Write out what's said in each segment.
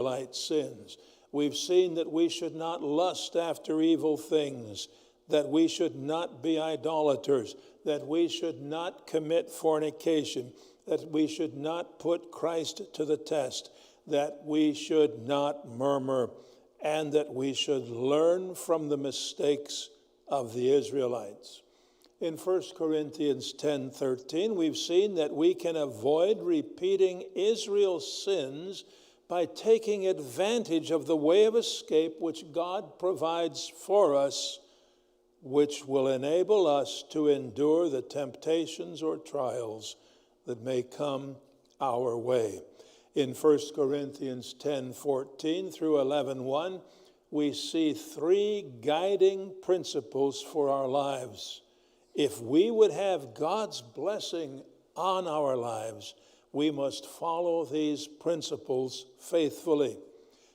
Israelite sins. We've seen that we should not lust after evil things, that we should not be idolaters, that we should not commit fornication, that we should not put Christ to the test, that we should not murmur, and that we should learn from the mistakes of the Israelites. In 1 Corinthians 10:13, we've seen that we can avoid repeating Israel's sins by taking advantage of the way of escape which God provides for us, which will enable us to endure the temptations or trials that may come our way. In 1 Corinthians 10:14 through 11:1, we see three guiding principles for our lives. If we would have God's blessing on our lives, we must follow these principles faithfully.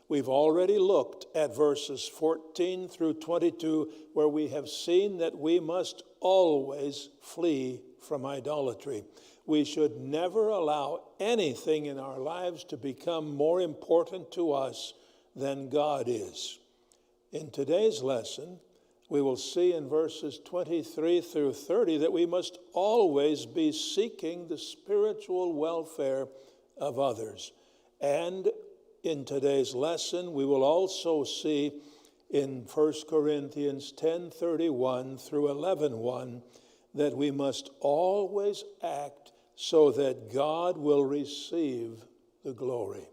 We've already looked at verses 14 through 22, where we have seen that we must always flee from idolatry. We should never allow anything in our lives to become more important to us than God is. In today's lesson, we will see in verses 23 through 30 that we must always be seeking the spiritual welfare of others. And in today's lesson, we will also see in 1 Corinthians 10:31 through 11:1 that we must always act so that God will receive the glory.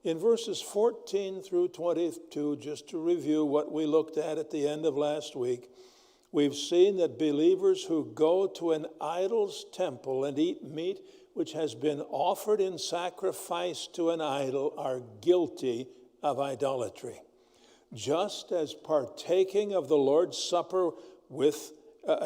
In verses 14 through 22, just to review what we looked at the end of last week, we've seen that believers who go to an idol's temple and eat meat which has been offered in sacrifice to an idol are guilty of idolatry. Just as partaking of the Lord's Supper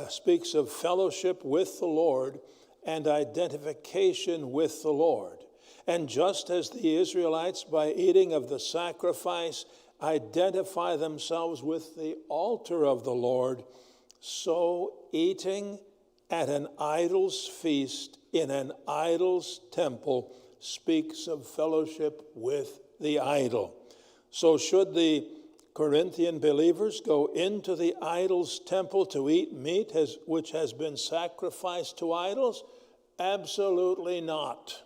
speaks of fellowship with the Lord and identification with the Lord, and just as the Israelites, by eating of the sacrifice, identify themselves with the altar of the Lord, so eating at an idol's feast in an idol's temple speaks of fellowship with the idol. So should the Corinthian believers go into the idol's temple to eat meat which has been sacrificed to idols? Absolutely not.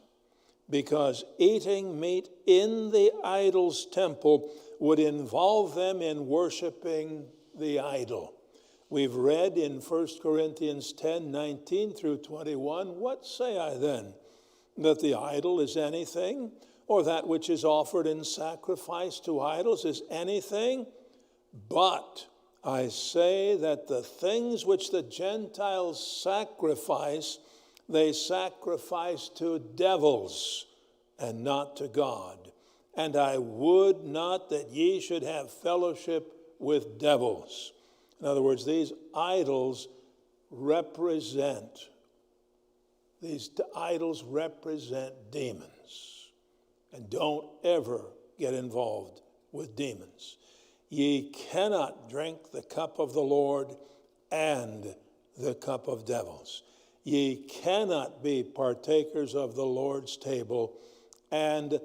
Because eating meat in the idol's temple would involve them in worshiping the idol. We've read in 1 Corinthians 10:19 through 21, what say I then? That the idol is anything, or that which is offered in sacrifice to idols is anything? But I say that the things which the Gentiles sacrifice, they sacrifice to devils and not to God. And I would not that ye should have fellowship with devils. In other words, these idols represent demons. And don't ever get involved with demons. Ye cannot drink the cup of the Lord and the cup of devils. Ye cannot be partakers of the Lord's table and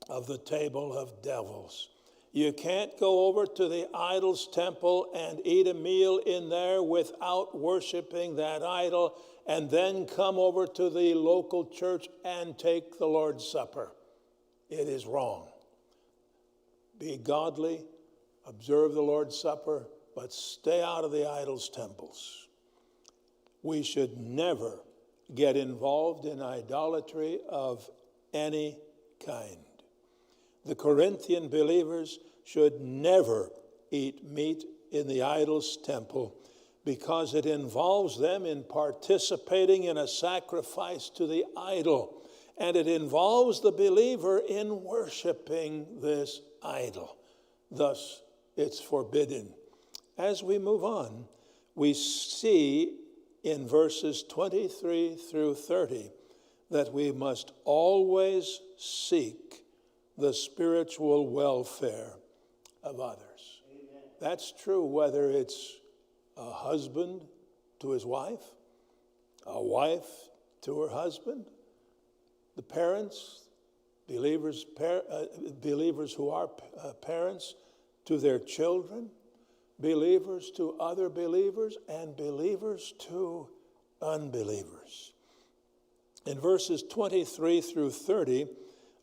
of the table of devils. You can't go over to the idol's temple and eat a meal in there without worshiping that idol and then come over to the local church and take the Lord's Supper. It is wrong. Be godly, observe the Lord's Supper, but stay out of the idol's temples. We should never get involved in idolatry of any kind. The Corinthian believers should never eat meat in the idol's temple because it involves them in participating in a sacrifice to the idol, and it involves the believer in worshiping this idol. Thus, it's forbidden. As we move on, we see in verses 23 through 30 that we must always seek the spiritual welfare of others. Amen. That's true whether it's a husband to his wife, a wife to her husband, the parents, believers who are parents to their children, believers to other believers, and believers to unbelievers. In verses 23 through 30,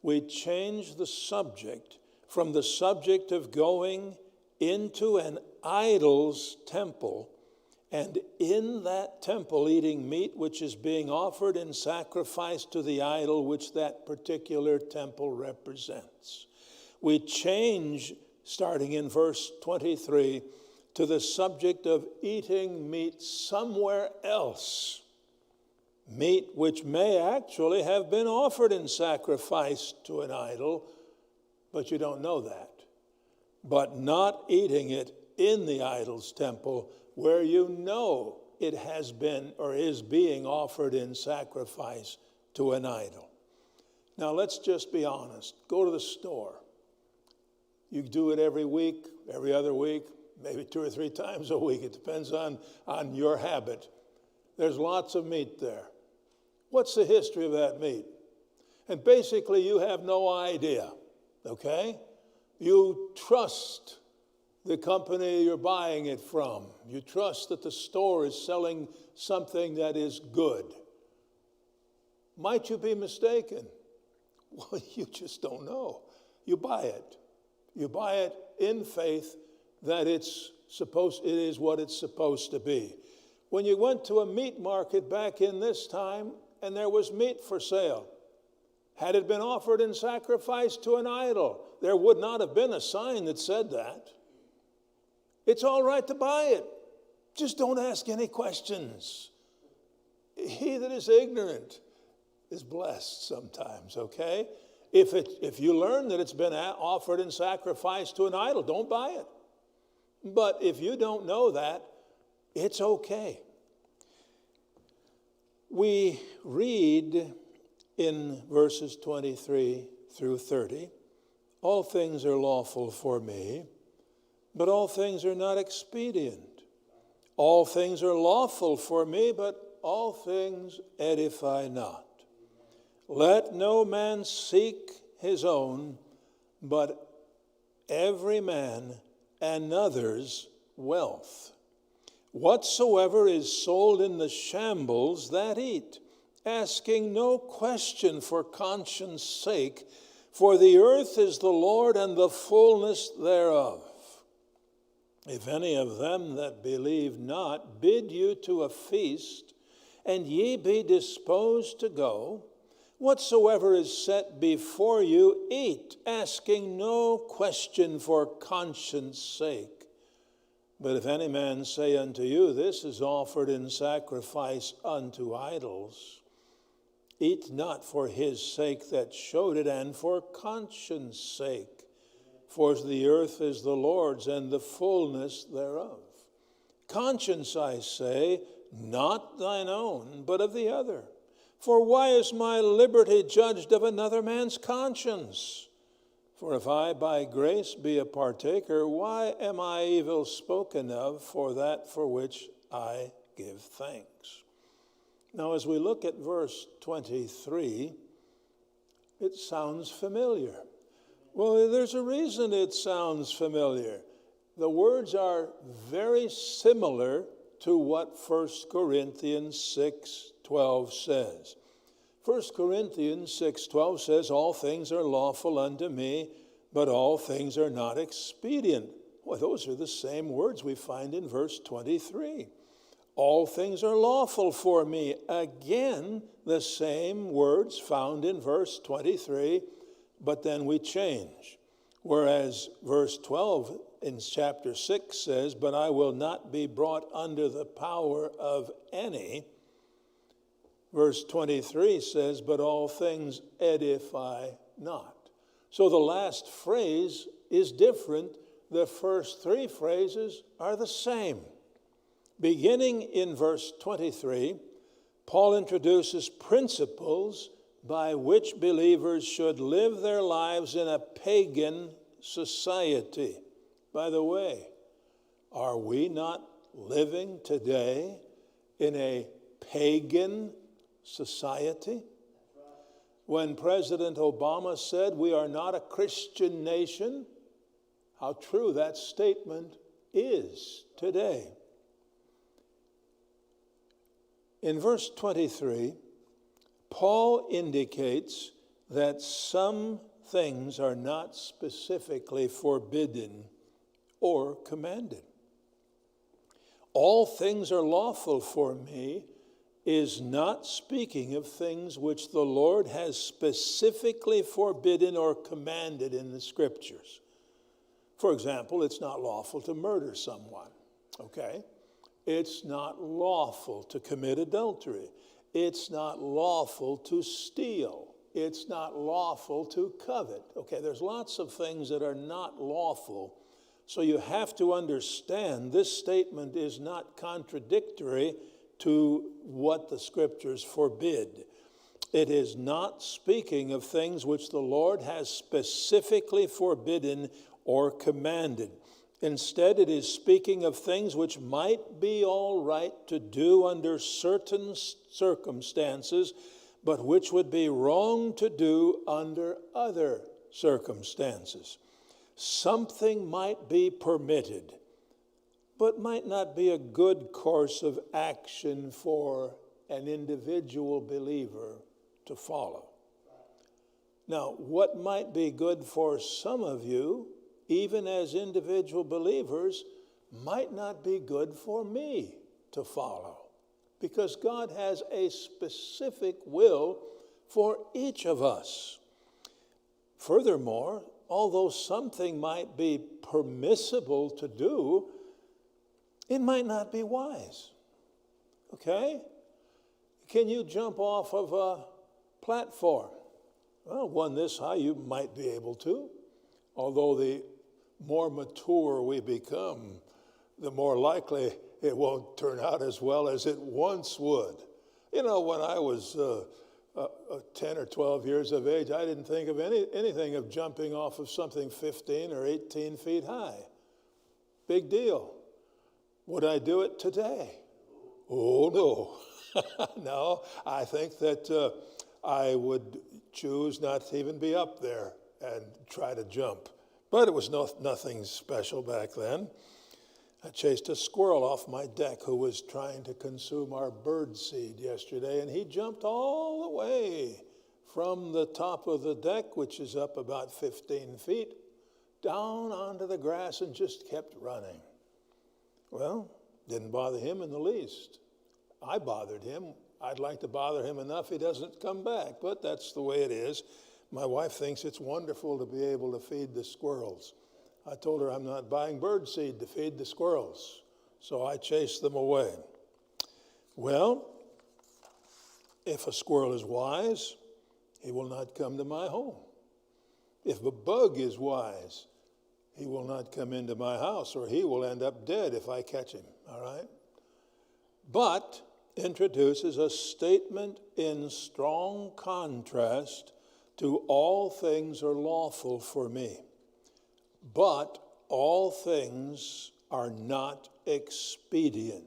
we change the subject from the subject of going into an idol's temple and in that temple eating meat which is being offered in sacrifice to the idol which that particular temple represents. We change, starting in verse 23, to the subject of eating meat somewhere else. Meat which may actually have been offered in sacrifice to an idol, but you don't know that. But not eating it in the idol's temple where you know it has been or is being offered in sacrifice to an idol. Now let's just be honest. Go to the store. You do it every week, every other week, maybe 2 or 3 times a week. It depends on your habit. There's lots of meat there. What's the history of that meat? And basically you have no idea, okay? You trust the company you're buying it from. You trust that the store is selling something that is good. Might you be mistaken? Well, you just don't know. You buy it. You buy it in faith that it is what it's supposed to be. When you went to a meat market back in this time and there was meat for sale, had it been offered in sacrifice to an idol, there would not have been a sign that said that. It's all right to buy it. Just don't ask any questions. He that is ignorant is blessed sometimes, okay? If you learn that it's been offered in sacrifice to an idol, don't buy it. But if you don't know that, it's okay. We read in verses 23 through 30, all things are lawful for me, but all things are not expedient. All things are lawful for me, but all things edify not. Let no man seek his own, but every man another's wealth. Whatsoever is sold in the shambles, that eat, asking no question for conscience sake, for the earth is the Lord and the fullness thereof. If any of them that believe not bid you to a feast, and ye be disposed to go, whatsoever is set before you, eat, asking no question for conscience sake. But if any man say unto you, this is offered in sacrifice unto idols, eat not for his sake that showed it, and for conscience sake. For the earth is the Lord's, and the fullness thereof. Conscience, I say, not thine own, but of the other. For why is my liberty judged of another man's conscience? For if I by grace be a partaker, why am I evil spoken of for that for which I give thanks? Now, as we look at verse 23, it sounds familiar. Well, there's a reason it sounds familiar. The words are very similar to what 1 Corinthians 6:12 says. 1 Corinthians 6:12 says, all things are lawful unto me, but all things are not expedient. Well, those are the same words we find in verse 23. All things are lawful for me. Again, the same words found in verse 23, but then we change. Whereas verse 12 in chapter 6 says, but I will not be brought under the power of any. Verse 23 says, but all things edify not. So the last phrase is different. The first 3 phrases are the same. Beginning in verse 23, Paul introduces principles by which believers should live their lives in a pagan society. By the way, are we not living today in a pagan society? When President Obama said we are not a Christian nation, how true that statement is today. In verse 23, Paul indicates that some things are not specifically forbidden or commanded. All things are lawful for me is not speaking of things which the Lord has specifically forbidden or commanded in the Scriptures. For example, it's not lawful to murder someone, okay? It's not lawful to commit adultery. It's not lawful to steal. It's not lawful to covet. Okay, there's lots of things that are not lawful. So you have to understand this statement is not contradictory to what the Scriptures forbid. It is not speaking of things which the Lord has specifically forbidden or commanded. Instead, it is speaking of things which might be all right to do under certain circumstances, but which would be wrong to do under other circumstances. Something might be permitted, but might not be a good course of action for an individual believer to follow. Now, what might be good for some of you, even as individual believers, might not be good for me to follow, because God has a specific will for each of us. Furthermore, although something might be permissible to do, it might not be wise. Okay? Can you jump off of a platform? Well, one this high, you might be able to. Although the more mature we become, the more likely it won't turn out as well as it once would. You know, when I was 10 or 12 years of age, I didn't think of anything of jumping off of something 15 or 18 feet high. Big deal. Would I do it today? Oh, no. No, I think that I would choose not to even be up there and try to jump. But it was nothing special back then. I chased a squirrel off my deck who was trying to consume our bird seed yesterday, and he jumped all the way from the top of the deck, which is up about 15 feet, down onto the grass and just kept running. Well, didn't bother him in the least. I bothered him. I'd like to bother him enough he doesn't come back, but that's the way it is. My wife thinks it's wonderful to be able to feed the squirrels. I told her I'm not buying bird seed to feed the squirrels, so I chased them away. Well, if a squirrel is wise, he will not come to my home. If a bug is wise, he will not come into my house, or he will end up dead if I catch him, all right? But introduces a statement in strong contrast to all things are lawful for me, but all things are not expedient.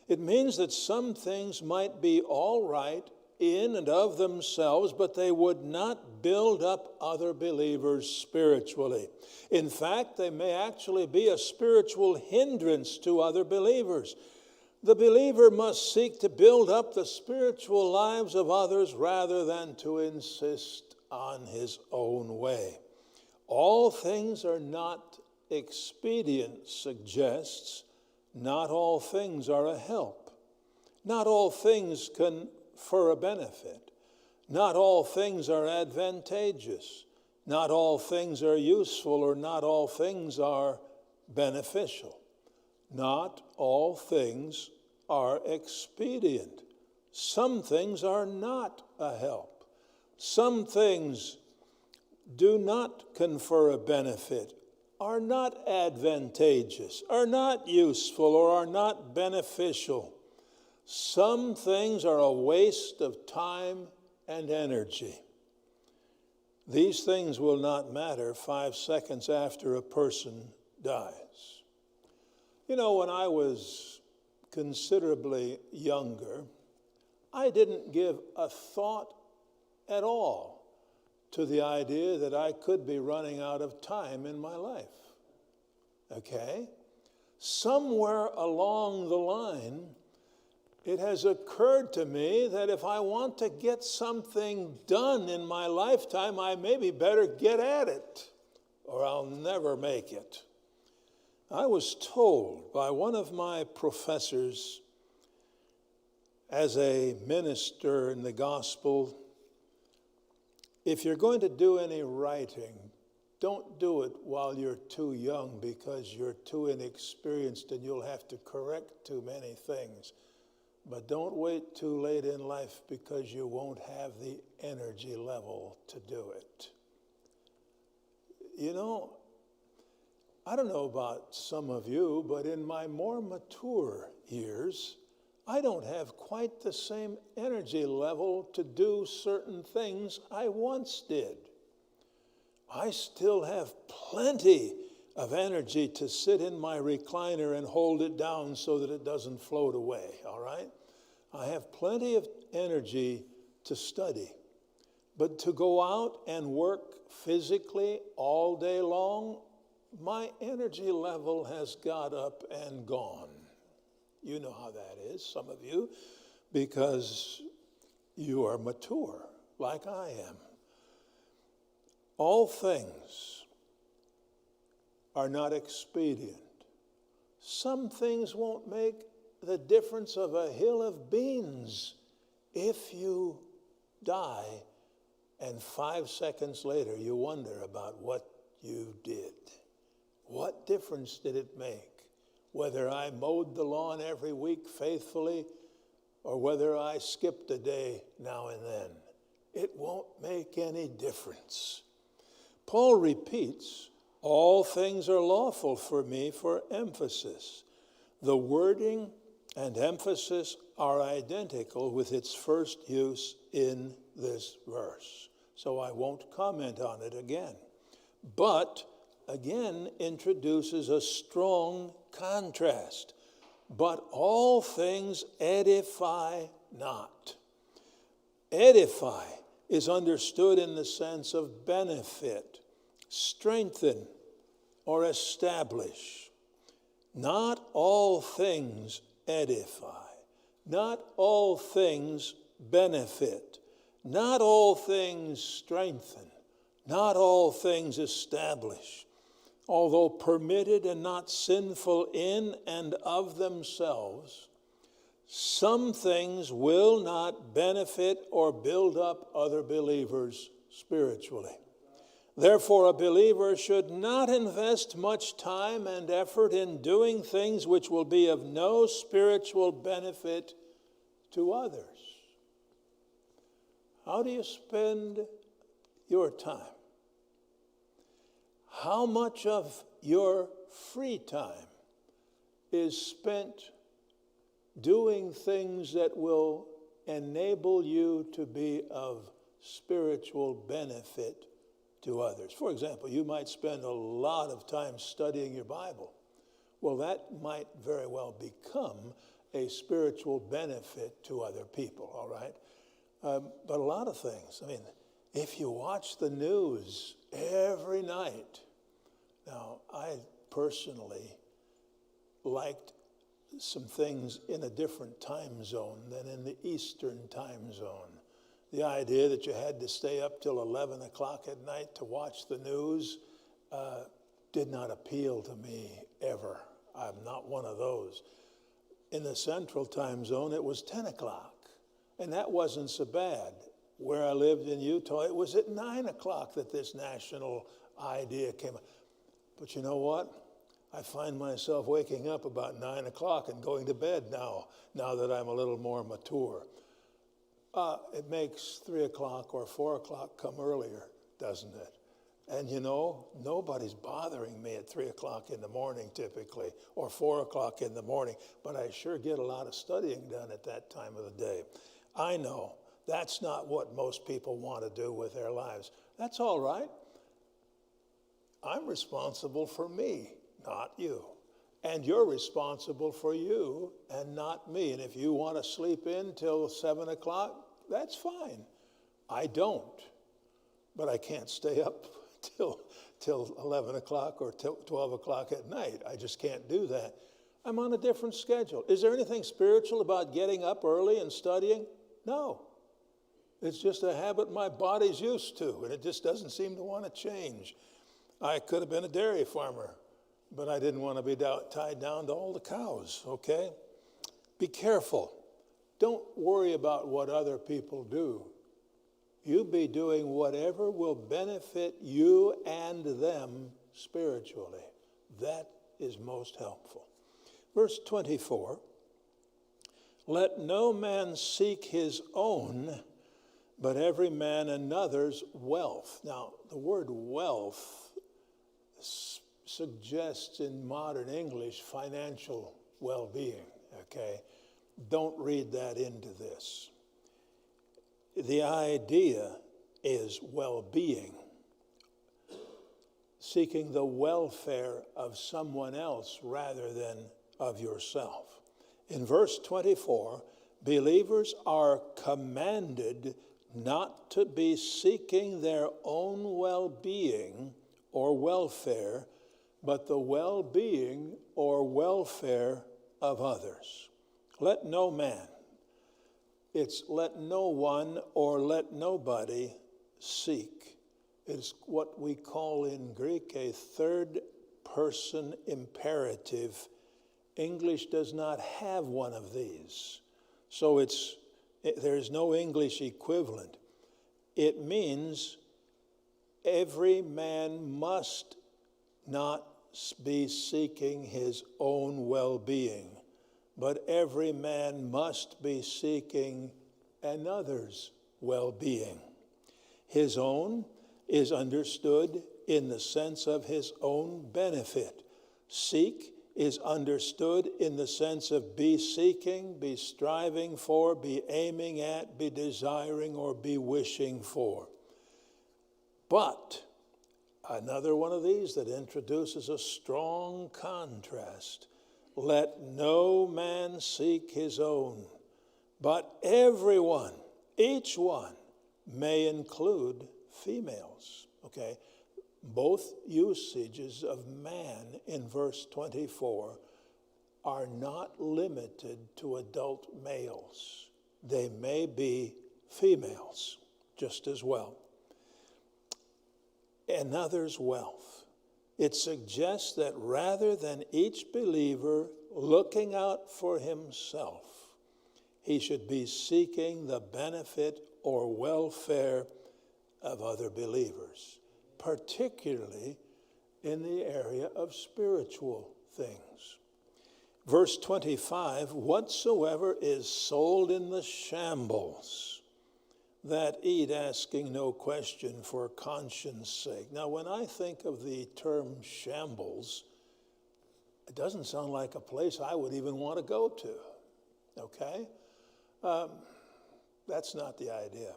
It means that some things might be all right in and of themselves, but they would not build up other believers spiritually. In fact, they may actually be a spiritual hindrance to other believers. The believer must seek to build up the spiritual lives of others rather than to insist on his own way. All things are not expedient suggests not all things are a help. Not all things confer a benefit. Not all things are advantageous. Not all things are useful, or not all things are beneficial. Not all things are expedient. Some things are not a help. Some things do not confer a benefit, are not advantageous, are not useful, or are not beneficial. Some things are a waste of time and energy. These things will not matter 5 seconds after a person dies. You know, when I was considerably younger, I didn't give a thought at all to the idea that I could be running out of time in my life. Okay? Somewhere along the line, it has occurred to me that if I want to get something done in my lifetime, I maybe better get at it, or I'll never make it. I was told by one of my professors as a minister in the gospel, if you're going to do any writing, don't do it while you're too young because you're too inexperienced and you'll have to correct too many things. But don't wait too late in life because you won't have the energy level to do it. You know, I don't know about some of you, but in my more mature years, I don't have quite the same energy level to do certain things I once did. I still have plenty of energy to sit in my recliner and hold it down so that it doesn't float away, all right? I have plenty of energy to study. But to go out and work physically all day long, my energy level has got up and gone. You know how that is, some of you, because you are mature, like I am. All things are not expedient. Some things won't make the difference of a hill of beans if you die and 5 seconds later you wonder about what you did. What difference did it make? Whether I mowed the lawn every week faithfully or whether I skipped a day now and then. It won't make any difference. Paul repeats, all things are lawful for me for emphasis. The wording and emphasis are identical with its first use in this verse. So I won't comment on it again. But again introduces a strong contrast. But all things edify not. Edify is understood in the sense of benefit, strengthen, or establish. Not all things edify. Not all things benefit. Not all things strengthen. Not all things establish. Although permitted and not sinful in and of themselves, some things will not benefit or build up other believers spiritually. Therefore, a believer should not invest much time and effort in doing things which will be of no spiritual benefit to others. How do you spend your time? How much of your free time is spent doing things that will enable you to be of spiritual benefit to others? For example, you might spend a lot of time studying your Bible. Well, that might very well become a spiritual benefit to other people, all right? But a lot of things, I mean, if you watch the news every night, now I personally liked some things in a different time zone than in the Eastern time zone. The idea that you had to stay up till 11 o'clock at night to watch the news did not appeal to me ever. I'm not one of those. In the Central time zone, it was 10 o'clock, and that wasn't so bad. Where I lived in Utah, it was at 9 o'clock that this national idea came up. But you know what? I find myself waking up about 9 o'clock and going to bed now that I'm a little more mature. It makes 3 o'clock or 4 o'clock come earlier, doesn't it? And you know, nobody's bothering me at 3 o'clock in the morning typically, or 4 o'clock in the morning, but I sure get a lot of studying done at that time of the day. I know that's not what most people want to do with their lives. That's all right. I'm responsible for me, not you. And you're responsible for you and not me. And if you want to sleep in till 7 o'clock, that's fine. I don't, but I can't stay up till 11 o'clock or till 12 o'clock at night. I just can't do that. I'm on a different schedule. Is there anything spiritual about getting up early and studying? No. It's just a habit my body's used to, and it just doesn't seem to want to change. I could have been a dairy farmer, but I didn't want to be tied down to all the cows, okay? Be careful. Don't worry about what other people do. You be doing whatever will benefit you and them spiritually. That is most helpful. Verse 24, let no man seek his own, but every man another's wealth. Now, the word wealth suggests in modern English financial well-being, okay? Don't read that into this. The idea is well-being, seeking the welfare of someone else rather than of yourself. In verse 24, believers are commanded not to be seeking their own well-being or welfare, but the well-being or welfare of others. Let no man. It's let no one or let nobody seek. It's what we call in Greek a third-person imperative. English does not have one of these. So there's no English equivalent. It means every man must not be seeking his own well-being, but every man must be seeking another's well-being. His own is understood in the sense of his own benefit. Seek is understood in the sense of be seeking, be striving for, be aiming at, be desiring, or be wishing for. But another one of these that introduces a strong contrast. Let no man seek his own, but everyone, each one, may include females. Okay? Both usages of man in verse 24 are not limited to adult males. They may be females just as well. Another's wealth. It suggests that rather than each believer looking out for himself, he should be seeking the benefit or welfare of other believers, particularly in the area of spiritual things. Verse 25, whatsoever is sold in the shambles, that eat asking no question for conscience sake. Now, when I think of the term shambles, it doesn't sound like a place I would even want to go to, okay? That's not the idea.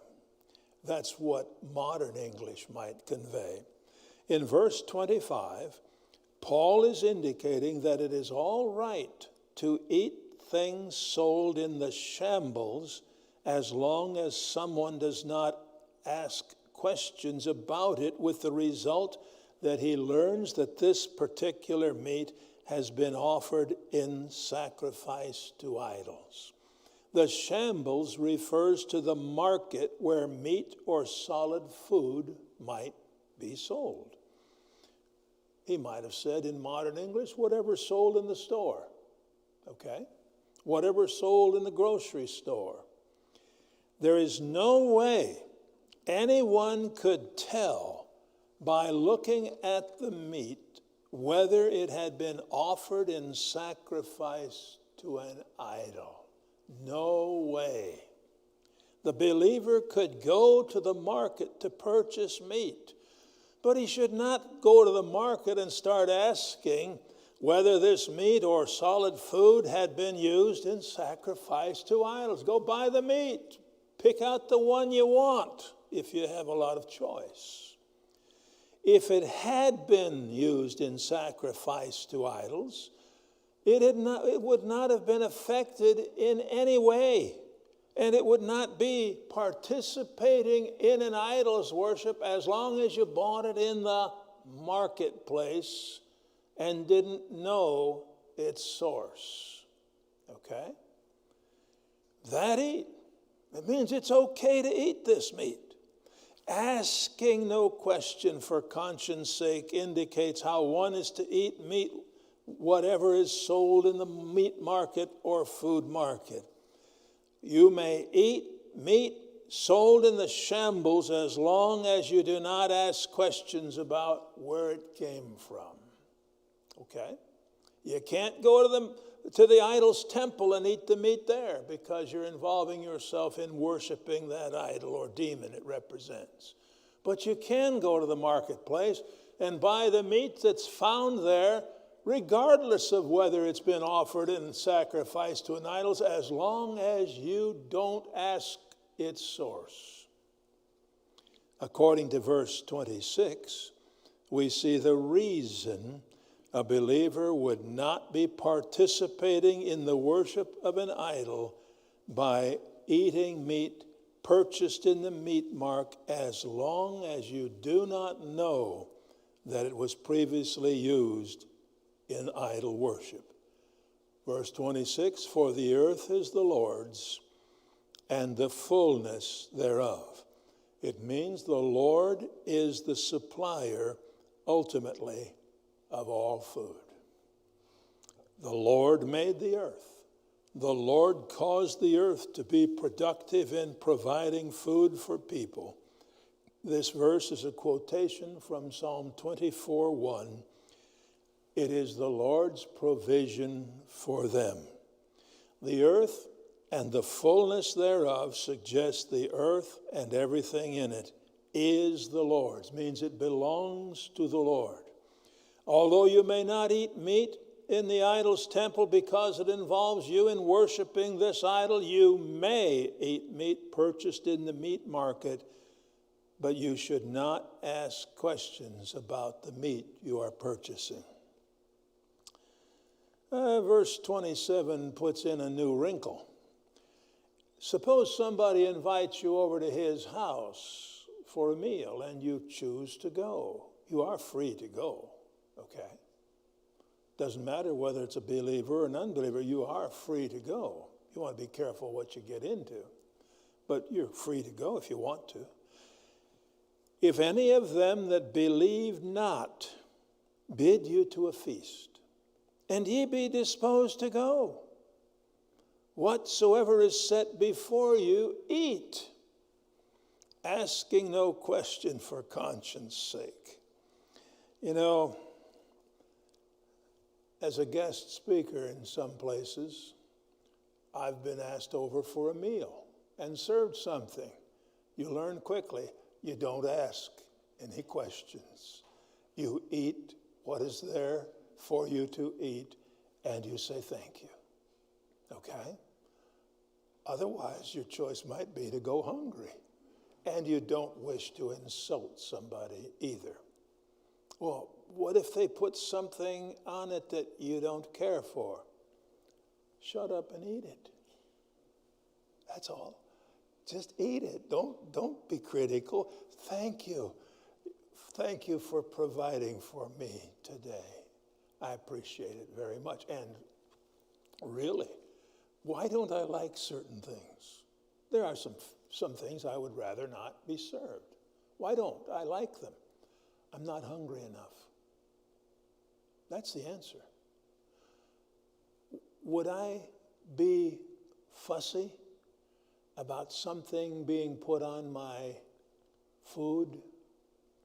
That's what modern English might convey. In verse 25, Paul is indicating that it is all right to eat things sold in the shambles as long as someone does not ask questions about it, with the result that he learns that this particular meat has been offered in sacrifice to idols. The shambles refers to the market where meat or solid food might be sold. He might have said in modern English, whatever's sold in the store, okay? Whatever's sold in the grocery store. There is no way anyone could tell by looking at the meat whether it had been offered in sacrifice to an idol. No way. The believer could go to the market to purchase meat, but he should not go to the market and start asking whether this meat or solid food had been used in sacrifice to idols. Go buy the meat. Pick out the one you want if you have a lot of choice. If it had been used in sacrifice to idols, it would not have been affected in any way And it would not be participating in an idol's worship as long as you bought it in the marketplace and didn't know its source. Okay? That eat. It means it's okay to eat this meat. Asking no question for conscience sake indicates how one is to eat meat, whatever is sold in the meat market or food market. You may eat meat sold in the shambles as long as you do not ask questions about where it came from. Okay? You can't go to the idol's temple and eat the meat there because you're involving yourself in worshiping that idol or demon it represents. But you can go to the marketplace and buy the meat that's found there, regardless of whether it's been offered in sacrifice to an idol, as long as you don't ask its source. According to verse 26, we see the reason a believer would not be participating in the worship of an idol by eating meat purchased in the meat market as long as you do not know that it was previously used in idol worship. Verse 26, for the earth is the Lord's and the fullness thereof. It means the Lord is the supplier, ultimately, of all food. The Lord made the earth. The Lord caused the earth to be productive in providing food for people. This verse is a quotation from Psalm 24:1. It is the Lord's provision for them. The earth and the fullness thereof suggests the earth and everything in it is the Lord's. Means it belongs to the Lord. Although you may not eat meat in the idol's temple because it involves you in worshiping this idol, you may eat meat purchased in the meat market, but you should not ask questions about the meat you are purchasing. Verse 27 puts in a new wrinkle. Suppose somebody invites you over to his house for a meal and you choose to go. You are free to go. Okay? Doesn't matter whether it's a believer or an unbeliever, you are free to go. You want to be careful what you get into. But you're free to go if you want to. If any of them that believe not bid you to a feast, and ye be disposed to go, whatsoever is set before you, eat, asking no question for conscience sake. You know, as a guest speaker in some places, I've been asked over for a meal and served something. You learn quickly, you don't ask any questions. You eat what is there for you to eat, and you say thank you. Okay? Otherwise, your choice might be to go hungry, and you don't wish to insult somebody either. Well, what if they put something on it that you don't care for? Shut up and eat it. That's all. Just eat it. Don't be critical. Thank you. Thank you for providing for me today. I appreciate it very much. And really, why don't I like certain things? There are some things I would rather not be served. Why don't I like them? I'm not hungry enough. That's the answer. Would I be fussy about something being put on my food?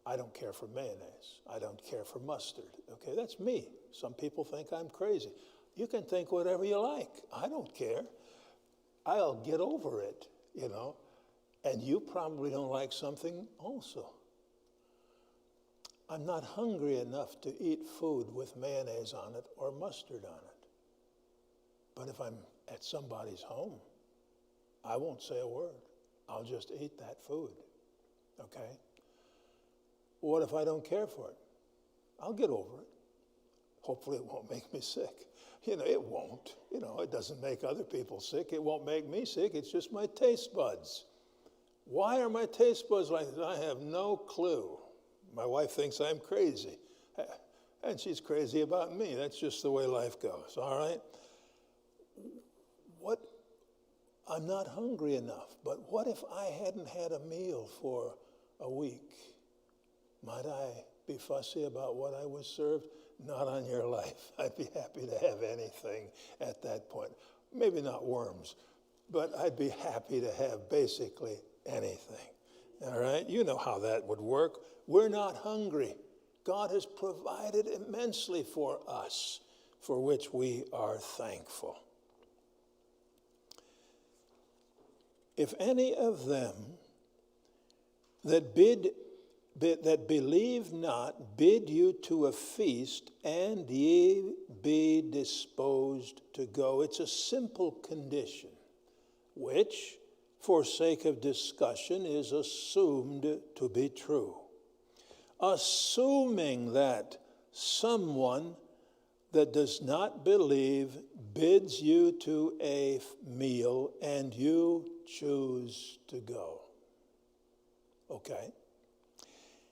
I don't care for mayonnaise. I don't care for mustard. Okay, that's me. Some people think I'm crazy. You can think whatever you like. I don't care. I'll get over it, you know. And you probably don't like something also. I'm not hungry enough to eat food with mayonnaise on it or mustard on it. But if I'm at somebody's home, I won't say a word. I'll just eat that food. Okay? What if I don't care for it? I'll get over it. Hopefully it won't make me sick. It won't. It doesn't make other people sick. It won't make me sick. It's just my taste buds. Why are my taste buds like this? I have no clue. My wife thinks I'm crazy. And she's crazy about me. That's just the way life goes, all right? I'm not hungry enough, but what if I hadn't had a meal for a week? Might I be fussy about what I was served? Not on your life. I'd be happy to have anything at that point. Maybe not worms, but I'd be happy to have basically anything. All right? You know how that would work. We're not hungry. God has provided immensely for us, for which we are thankful. If any of them that believe not bid you to a feast, and ye be disposed to go. It's a simple condition, which, for sake of discussion, is assumed to be true. Assuming that someone that does not believe bids you to a meal and you choose to go. Okay?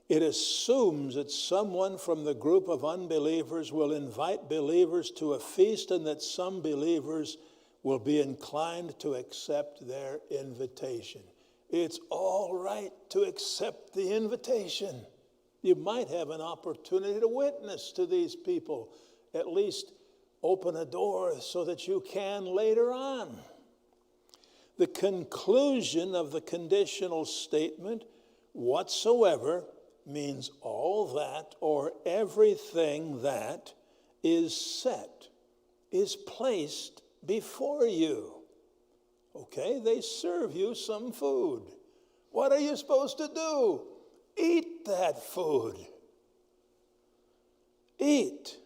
It assumes that someone from the group of unbelievers will invite believers to a feast and that some believers will be inclined to accept their invitation. It's all right to accept the invitation. You might have an opportunity to witness to these people, at least open a door so that you can later on. The conclusion of the conditional statement, whatsoever, means all that or everything that is set, is placed before you. Okay, they serve you some food. What are you supposed to do? Eat that food. Eat,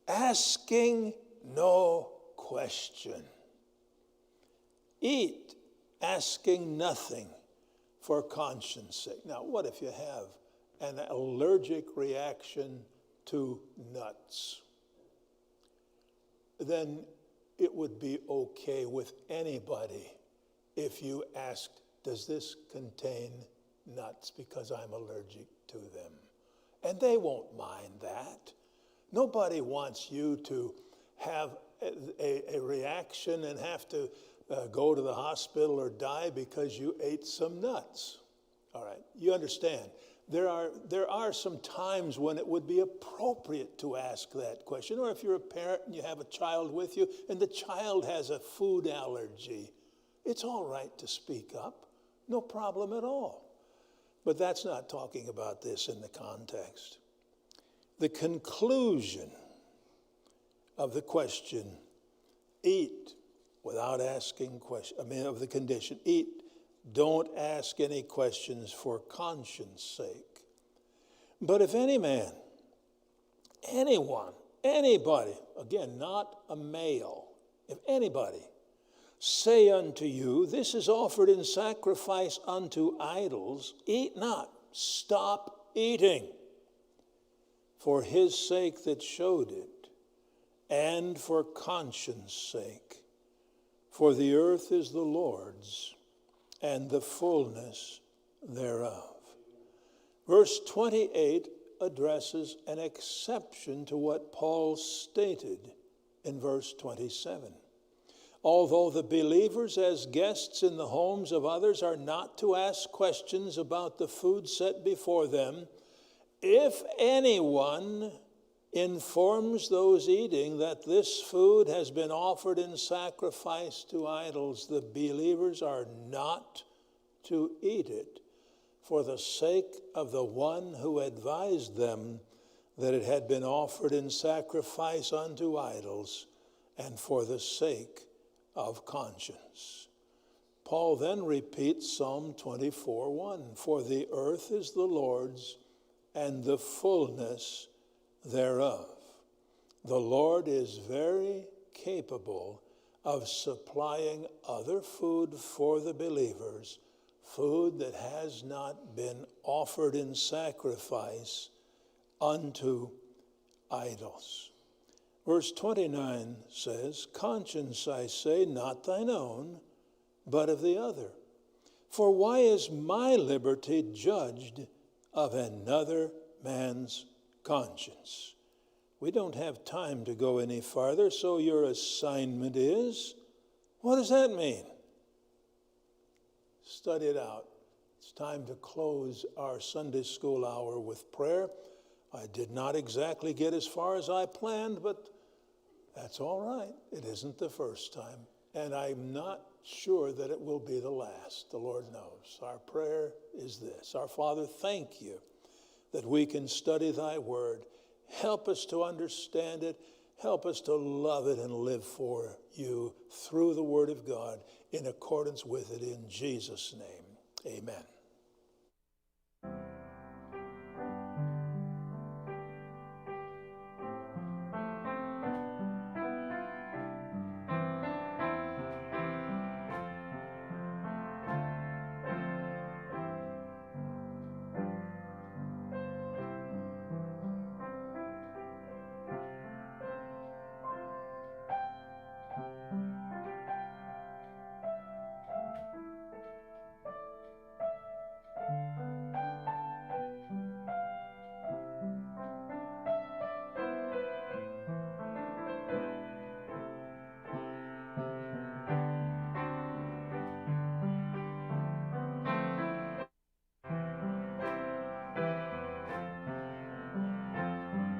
asking no question. Eat, asking nothing for conscience sake. Now, what if you have an allergic reaction to nuts? Then it would be okay with anybody if you asked, does this contain nuts, because I'm allergic to them? And they won't mind that. Nobody wants you to have a reaction and have to go to the hospital or die because you ate some nuts. All right, you understand. There are some times when it would be appropriate to ask that question. Or if you're a parent and you have a child with you and the child has a food allergy, it's all right to speak up. No problem at all. But that's not talking about this in the context. The conclusion of the question, eat without asking questions, of the condition, eat, don't ask any questions for conscience sake. But if any man, anyone, anybody, again, not a male, if anybody say unto you, this is offered in sacrifice unto idols, eat not, stop eating, for his sake that showed it, and for conscience sake. For the earth is the Lord's, and the fullness thereof. Verse 28 addresses an exception to what Paul stated in verse 27. Although the believers as guests in the homes of others are not to ask questions about the food set before them, if anyone informs those eating that this food has been offered in sacrifice to idols, the believers are not to eat it for the sake of the one who advised them that it had been offered in sacrifice unto idols, and for the sake of conscience. Paul then repeats Psalm 24:1, for the earth is the Lord's and the fullness thereof. The Lord is very capable of supplying other food for the believers, food that has not been offered in sacrifice unto idols. Verse 29 says, conscience, I say, not thine own, but of the other. For why is my liberty judged of another man's conscience? We don't have time to go any farther, so your assignment is, what does that mean? Study it out. It's time to close our Sunday school hour with prayer. I did not exactly get as far as I planned, but that's all right. It isn't the first time, and I'm not sure that it will be the last. The Lord knows. Our prayer is this. Our Father, thank you that we can study thy word. Help us to understand it. Help us to love it and live for you through the word of God in accordance with it in Jesus' name. Amen.